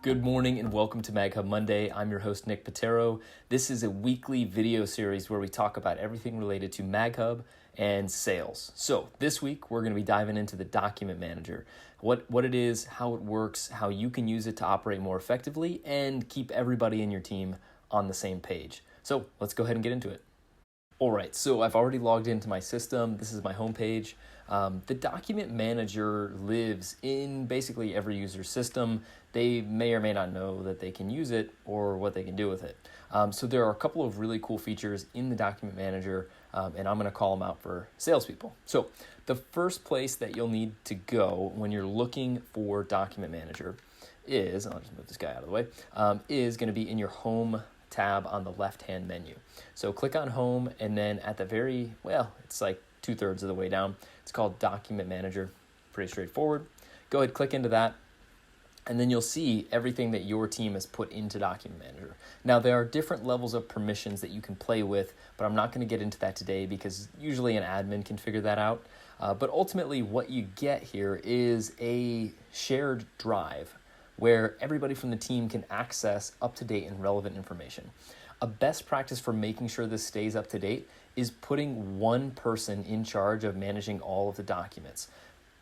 Good morning and welcome to MagHub Monday. I'm your host, Nick Patero. This is a weekly video series where we talk about everything related to MagHub and sales. So this week, we're going to be diving into the Document Manager, what it is, how it works, how you can use it to operate more effectively and keep everybody in your team on the same page. So let's go ahead and get into it. All right, so I've already logged into my system. This is my homepage. The Document Manager lives in basically every user's system. They may or may not know that they can use it or what they can do with it. So there are a couple of really cool features in the Document Manager, and I'm going to call them out for salespeople. So the first place that you'll need to go when you're looking for Document Manager is, I'll just move this guy out of the way, is going to be in your Home tab on the left-hand menu. So click on Home, and then at the very, it's like 2/3 of the way down, it's called Document Manager. Pretty straightforward. Go ahead, click into that, and then you'll see everything that your team has put into Document Manager. Now, there are different levels of permissions that you can play with, but I'm not going to get into that today because usually an admin can figure that out. But ultimately, what you get here is a shared drive where everybody from the team can access up-to-date and relevant information. A best practice for making sure this stays up to date is putting one person in charge of managing all of the documents.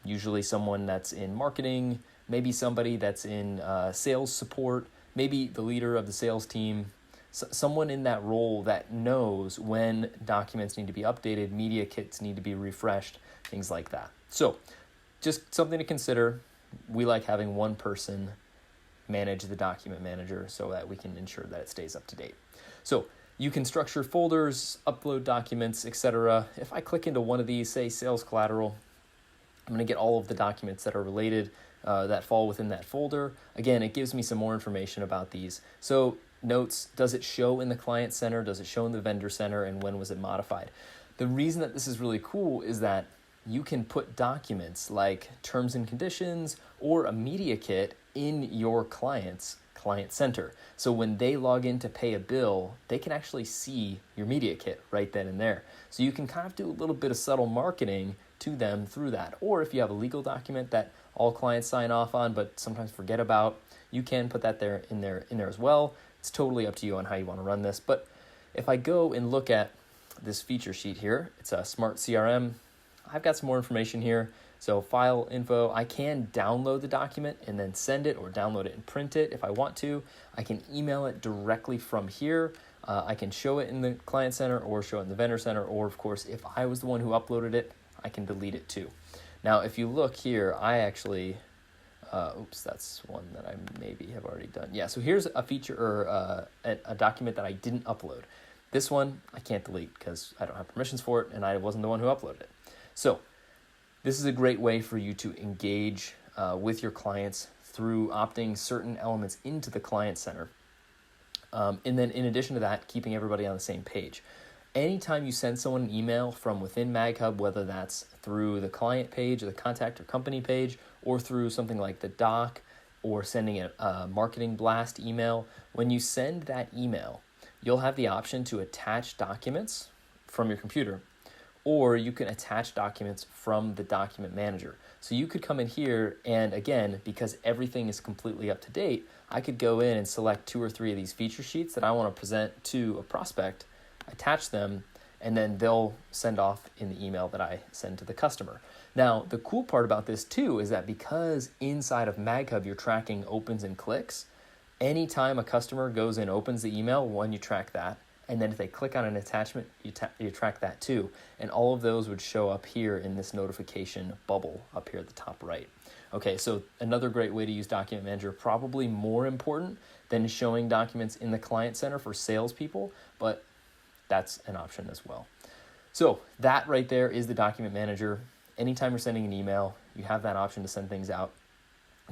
Usually someone that's in marketing, maybe somebody that's in sales support, maybe the leader of the sales team, someone in that role that knows when documents need to be updated, media kits need to be refreshed, things like that. So just something to consider. We like having one person manage the Document Manager so that we can ensure that it stays up to date. So you can structure folders, upload documents, etc. If I click into one of these, say sales collateral, I'm going to get all of the documents that are related that fall within that folder. Again, it gives me some more information about these. So notes, does it show in the client center? Does it show in the vendor center? And when was it modified? The reason that this is really cool is that you can put documents like terms and conditions or a media kit in your client's client center. So when they log in to pay a bill, they can actually see your media kit right then and there. So you can kind of do a little bit of subtle marketing to them through that. Or if you have a legal document that all clients sign off on but sometimes forget about, you can put that in there as well. It's totally up to you on how you want to run this. But if I go and look at this feature sheet here, it's a Smart CRM. I've got some more information here. So file info, I can download the document and then send it or download it and print it if I want to. I can email it directly from here. I can show it in the client center or show it in the vendor center. Or of course, if I was the one who uploaded it, I can delete it too. Now, if you look here, I actually, that's one that I maybe have already done. Yeah, so here's a feature or a document that I didn't upload. This one I can't delete because I don't have permissions for it and I wasn't the one who uploaded it. So this is a great way for you to engage with your clients through opting certain elements into the client center. And then in addition to that, keeping everybody on the same page. Anytime you send someone an email from within MagHub, whether that's through the client page, or the contact or company page, or through something like the doc, or sending a marketing blast email, when you send that email, you'll have the option to attach documents from your computer, or you can attach documents from the Document Manager. So you could come in here and again, because everything is completely up to date, I could go in and select 2 or 3 of these feature sheets that I want to present to a prospect, attach them, and then they'll send off in the email that I send to the customer. Now, the cool part about this too is that because inside of MagHub you're tracking opens and clicks, anytime a customer goes and opens the email, you track that. And then if they click on an attachment, you track that too. And all of those would show up here in this notification bubble up here at the top right. Okay, so another great way to use Document Manager, probably more important than showing documents in the client center for salespeople, but that's an option as well. So that right there is the Document Manager. Anytime you're sending an email, you have that option to send things out.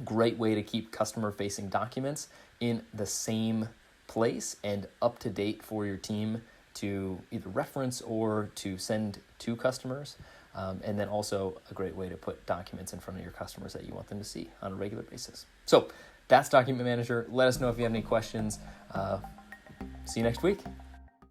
Great way to keep customer-facing documents in the same place and up to date for your team to either reference or to send to customers. And then also a great way to put documents in front of your customers that you want them to see on a regular basis. So that's Document Manager. Let us know if you have any questions. See you next week.